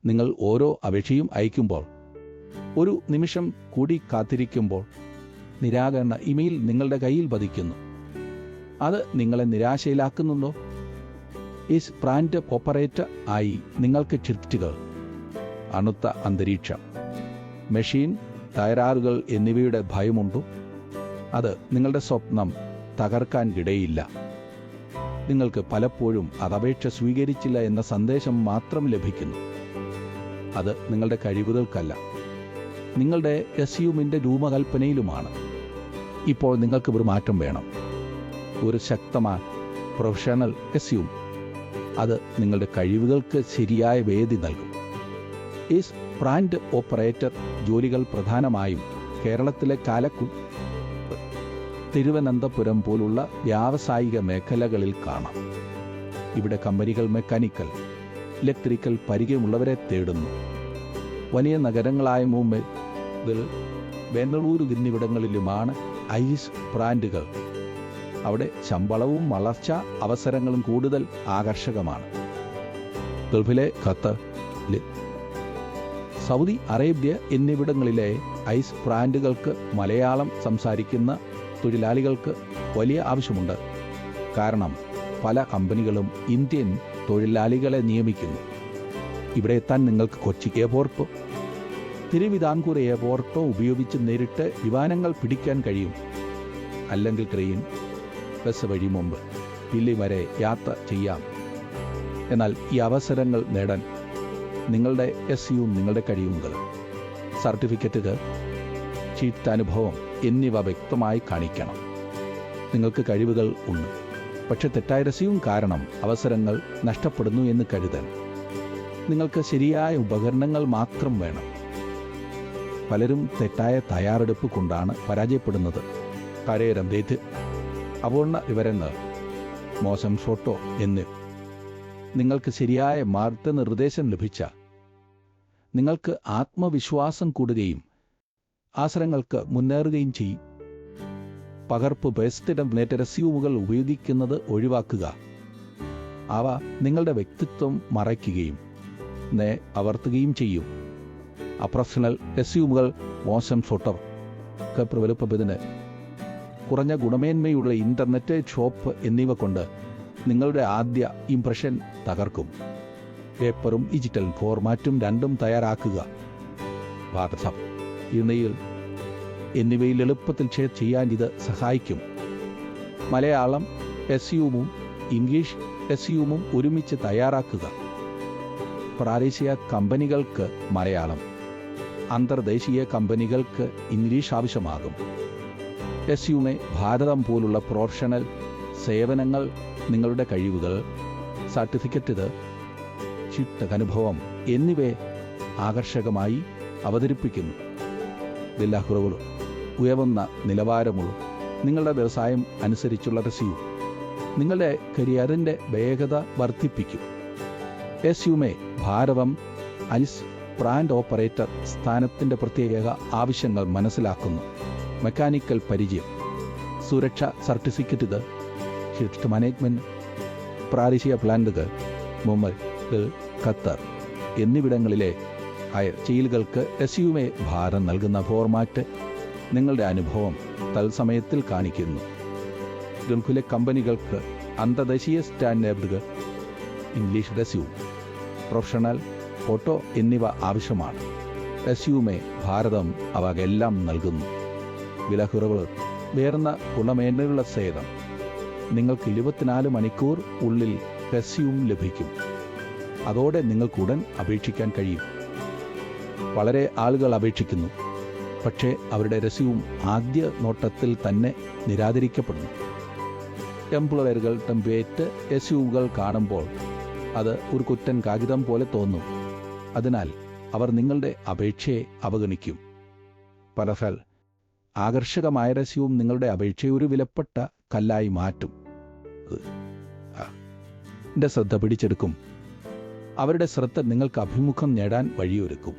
നിങ്ങൾ ഓരോ അപേക്ഷയും അയക്കുമ്പോൾ, ഒരു നിമിഷം കൂടി കാത്തിരിക്കുമ്പോൾ നിരാകരണ ഇമെയിൽ നിങ്ങളുടെ കയ്യിൽ പതിക്കുന്നു. അത് നിങ്ങളെ നിരാശയിലാക്കുന്നുണ്ടോ? ഈസ് ബ്രാൻഡ് ഓപ്പറേറ്റർ ആയി നിങ്ങൾക്ക് ഷിഫ്റ്റുകൾ, അണുത്ത അന്തരീക്ഷം, മെഷീൻ തകരാറുകൾ എന്നിവയുടെ ഭയമുണ്ടോ? അത് നിങ്ങളുടെ സ്വപ്നം തകർക്കാൻ ഇടയില്ല. നിങ്ങൾക്ക് പലപ്പോഴും അതപേക്ഷ സ്വീകരിച്ചില്ല എന്ന സന്ദേശം മാത്രം ലഭിക്കുന്നു. അത് നിങ്ങളുടെ കഴിവുകൾക്കല്ല, നിങ്ങളുടെ റെസ്യൂമിൻ്റെ രൂപകൽപ്പനയിലുമാണ്. ഇപ്പോൾ നിങ്ങൾക്ക് ഒരു മാറ്റം വേണം, ഒരു ശക്തമായ പ്രൊഫഷണൽ റെസ്യൂം. അത് നിങ്ങളുടെ കഴിവുകൾക്ക് ശരിയായ വേദി നൽകും. ഈസ് ബ്രാൻഡ് ഓപ്പറേറ്റർ ജോലികൾ പ്രധാനമായും കേരളത്തിലെ കാലക്കുളം, തിരുവനന്തപുരം പോലുള്ള വ്യാവസായിക മേഖലകളിൽ കാണാം. ഇവിടെ കമ്പനികൾ മെക്കാനിക്കൽ, ഇലക്ട്രിക്കൽ പരിചയമുള്ളവരെ തേടുന്നു. വലിയ നഗരങ്ങളായ മുംബൈ, ബംഗളൂരു എന്നിവിടങ്ങളിലുമാണ് ഐസ് ബ്രാൻഡുകൾ. അവിടെ ശമ്പളവും വളർച്ചാ അവസരങ്ങളും കൂടുതൽ ആകർഷകമാണ്. ഗൾഫിലെ ഖത്തർ, സൗദി അറേബ്യ എന്നിവിടങ്ങളിലെ ഐസ് ബ്രാൻഡുകൾക്ക് മലയാളം സംസാരിക്കുന്ന തൊഴിലാളികൾക്ക് വലിയ ആവശ്യമുണ്ട്. കാരണം പല കമ്പനികളും ഇന്ത്യൻ തൊഴിലാളികളെ നിയമിക്കുന്നു. ഇവിടെ എത്താൻ നിങ്ങൾക്ക് കൊച്ചി എയർപോർട്ടോ തിരുവിതാംകൂർ എയർപോർട്ടോ ഉപയോഗിച്ച് നേരിട്ട് വിമാനങ്ങൾ പിടിക്കാൻ കഴിയും. അല്ലെങ്കിൽ ട്രെയിൻ, ബസ് വഴി മുമ്പ് ദില്ലി വരെ യാത്ര ചെയ്യാം. എന്നാൽ ഈ അവസരങ്ങൾ നേടാൻ നിങ്ങളുടെ എസ്യും നിങ്ങളുടെ കഴിവുകൾ, സർട്ടിഫിക്കറ്റുകൾ, ചീത്തനുഭവം എന്നിവ വ്യക്തമായി കാണിക്കണം. നിങ്ങൾക്ക് കഴിവുകൾ ഉണ്ട്, പക്ഷെ തെറ്റായ റെസ്യൂം കാരണം അവസരങ്ങൾ നഷ്ടപ്പെടുന്നു എന്ന് കരുതാൻ നിങ്ങൾക്ക് ശരിയായ ഉപകരണങ്ങൾ മാത്രം വേണം. പലരും തെറ്റായ തയ്യാറെടുപ്പ് കൊണ്ടാണ് പരാജയപ്പെടുന്നത്. കരേരം ഡേറ്റ്, അപൂർണ വിവരങ്ങൾ, മോശം ഫോട്ടോ എന്നിവ. നിങ്ങൾക്ക് ശരിയായ മാർഗനിർദ്ദേശം ലഭിച്ചാൽ നിങ്ങൾക്ക് ആത്മവിശ്വാസം കൂടുകയും അവസരങ്ങൾക്ക് മുന്നേറുകയും ചെയ്യും. പകർപ്പ് ബേസ്ഡ് റെസ്യൂമുകൾ ഉപയോഗിക്കുന്നത് ഒഴിവാക്കുക. അവ നിങ്ങളുടെ വ്യക്തിത്വം മറയ്ക്കുകയും അവർത്തുകയും ചെയ്യും. അപ്രൊഫഷണൽ റെസ്യൂമുകൾ, മോശം ഫോട്ടോ ഒക്കെ പ്രബലപ്പതിന് കുറഞ്ഞ ഗുണമേന്മയുള്ള ഇൻ്റർനെറ്റ് ഷോപ്പ് എന്നിവ കൊണ്ട് നിങ്ങളുടെ ആദ്യ ഇംപ്രഷൻ തകർക്കും. പേപ്പറും ഡിജിറ്റൽ ഫോർമാറ്റും രണ്ടും തയ്യാറാക്കുക. വാട്സാപ്പ്, ഇമെയിൽ എന്നിവയിൽ എളുപ്പത്തിൽ ഷെയർ ചെയ്യാൻ ഇത് സഹായിക്കും. മലയാളം റെസ്യൂമും ഇംഗ്ലീഷ് റെസ്യൂമും ഒരുമിച്ച് തയ്യാറാക്കുക. പ്രാദേശിക കമ്പനികൾക്ക് മലയാളം, അന്തർദേശീയ കമ്പനികൾക്ക് ഇംഗ്ലീഷ് ആവശ്യമാകും. റെസ്യൂമെ ഭാരതം പോലുള്ള പ്രൊഫഷണൽ സേവനങ്ങൾ, നിങ്ങളുടെ കഴിവുകൾ, സർട്ടിഫിക്കറ്റ്, ചിട്ടനുഭവം എന്നിവയെ ആകർഷകമായി അവതരിപ്പിക്കുന്നു. ഇതില്ലാഹുറവുകളും ഉയർന്ന നിലവാരമുള്ള നിങ്ങളുടെ വ്യവസായം അനുസരിച്ചുള്ള റെസ്യൂം നിങ്ങളുടെ കരിയറിൻ്റെ വേഗത വർദ്ധിപ്പിക്കും. റെസ്യൂമെ ഭാരതം ഐസ് ബ്രാൻഡ് ഓപ്പറേറ്റർ സ്ഥാനത്തിൻ്റെ പ്രത്യേക ആവശ്യങ്ങൾ മനസ്സിലാക്കുന്നു. മെക്കാനിക്കൽ പരിചയം, സുരക്ഷാ സർട്ടിഫിക്കറ്റ്, ഷിഫ്റ്റ് മാനേജ്മെൻറ്റ്, പ്രാദേശിക പ്ലാന്റുകൾ, മുംബൈ, ഖത്തർ എന്നിവിടങ്ങളിലെ ചെയ്യലുകൾക്ക് റെസ്യൂമെ ഭാരം നൽകുന്ന ഫോർമാറ്റ് നിങ്ങളുടെ അനുഭവം തത്സമയത്തിൽ കാണിക്കുന്നു. ഗൾഫിലെ കമ്പനികൾക്ക് അന്തർദേശീയ സ്റ്റാൻഡേർഡുകൾ, ഇംഗ്ലീഷ് റെസ്യൂം, പ്രൊഫഷണൽ ഫോട്ടോ എന്നിവ ആവശ്യമാണ്. റെസ്യൂമെ ഭാരതം അവയെല്ലാം നൽകുന്നു. വിലക്കുറവുകൾ, ഉയർന്ന ഗുണമേന്മയുള്ള സേവനം. നിങ്ങൾക്ക് 24 മണിക്കൂർ ഉള്ളിൽ റെസ്യൂം ലഭിക്കും. അതോടെ നിങ്ങൾക്കുടൻ അപേക്ഷിക്കാൻ കഴിയും. വളരെ ആളുകൾ അപേക്ഷിക്കുന്നു, പക്ഷേ അവരുടെ റെസ്യൂം ആദ്യ നോട്ടത്തിൽ തന്നെ നിരാകരിക്കപ്പെടുന്നു. എംപ്ലോയറുകൾ ടെംപ്ലേറ്റ് റെസ്യൂമുകൾ കാണുമ്പോൾ അത് ഒരു കുറ്റൻ കാഗിതം പോലെ തോന്നും. അതിനാൽ അവർ നിങ്ങളുടെ അപേക്ഷയെ അവഗണിക്കും. പലഫൽ ആകർഷകമായ റെസ്യൂം നിങ്ങളുടെ അപേക്ഷയെ ഒരു വിലപ്പെട്ട കല്ലായി മാറ്റും. എൻ്റെ ശ്രദ്ധ പിടിച്ചെടുക്കും. അവരുടെ ശ്രദ്ധ നിങ്ങൾക്ക് അഭിമുഖം നേടാൻ വഴിയൊരുക്കും.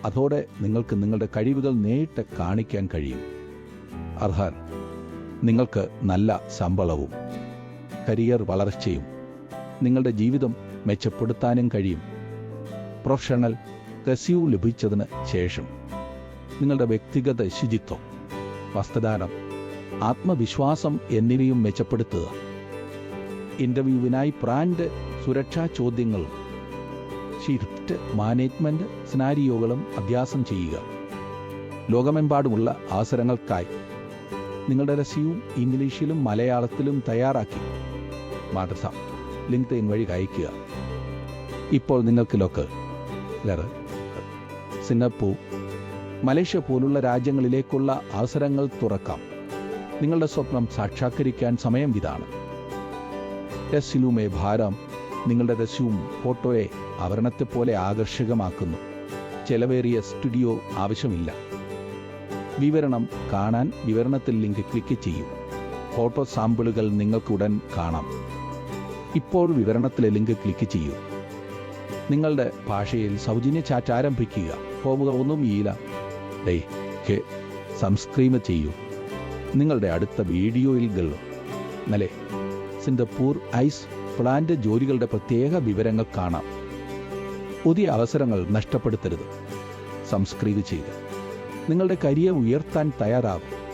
അതോടെ നിങ്ങൾക്ക് നിങ്ങളുടെ കഴിവുകൾ നേരിട്ട് കാണിക്കാൻ കഴിയും. അർഹർ, നിങ്ങൾക്ക് നല്ല ശമ്പളവും കരിയർ വളർച്ചയും നിങ്ങളുടെ ജീവിതം മെച്ചപ്പെടുത്താനും കഴിയും. പ്രൊഫഷണൽ റെസ്യൂം ലഭിച്ചതിന് ശേഷം നിങ്ങളുടെ വ്യക്തിഗത ശുചിത്വം, വസ്ത്രധാരണം, ആത്മവിശ്വാസം എന്നിവയും മെച്ചപ്പെടുത്തുക. ഇൻ്റർവ്യൂവിനായി ബ്രാൻഡ് സുരക്ഷാ ചോദ്യങ്ങളും ഷിഫ്റ്റ് മാനേജ്മെൻറ്റ് സിനാരിയോകളും അഭ്യാസം ചെയ്യുക. ലോകമെമ്പാടുമുള്ള അവസരങ്ങൾക്കായി നിങ്ങളുടെ റെസ്യൂം ഇംഗ്ലീഷിലും മലയാളത്തിലും തയ്യാറാക്കി മാതൃസാം ലിങ്ക്ഡ്ഇൻ വഴി അയയ്ക്കുക. ഇപ്പോൾ നിങ്ങൾക്ക് ലോക്കൽ സിംഗപ്പൂർ, മലേഷ്യ പോലുള്ള രാജ്യങ്ങളിലേക്കുള്ള അവസരങ്ങൾ തുറക്കാം. നിങ്ങളുടെ സ്വപ്നം സാക്ഷാത്കരിക്കാൻ സമയം ഇതാണ്. റെസ്യൂമെ ഭാരം നിങ്ങളുടെ റെസ്യൂം ഫോട്ടോയെ ആവരണത്തെപ്പോലെ ആകർഷകമാക്കുന്നു. ചെലവേറിയ സ്റ്റുഡിയോ ആവശ്യമില്ല. വിവരണം കാണാൻ വിവരണത്തിൽ ലിങ്ക് ക്ലിക്ക് ചെയ്യൂ. ഫോട്ടോ സാമ്പിളുകൾ നിങ്ങൾക്കുടൻ കാണാം. ഇപ്പോൾ വിവരണത്തിലെ ലിങ്ക് ക്ലിക്ക് ചെയ്യൂ. നിങ്ങളുടെ ഭാഷയിൽ സൗജന്യ ചാറ്റ് ആരംഭിക്കുക. പോവുക ഒന്നും ചെയ്യില്ല. സബ്സ്ക്രൈബ് ചെയ്യൂ. നിങ്ങളുടെ അടുത്ത വീഡിയോയിൽ സിംഗപ്പൂർ ഐസ് പ്ലാന്റ് ജോലികളുടെ പ്രത്യേക വിവരങ്ങൾ കാണാം. പുതിയ അവസരങ്ങൾ നഷ്ടപ്പെടുത്തരുത്. സബ്സ്ക്രൈബ് ചെയ്യുക. നിങ്ങളുടെ കരിയർ ഉയർത്താൻ തയ്യാറാകും.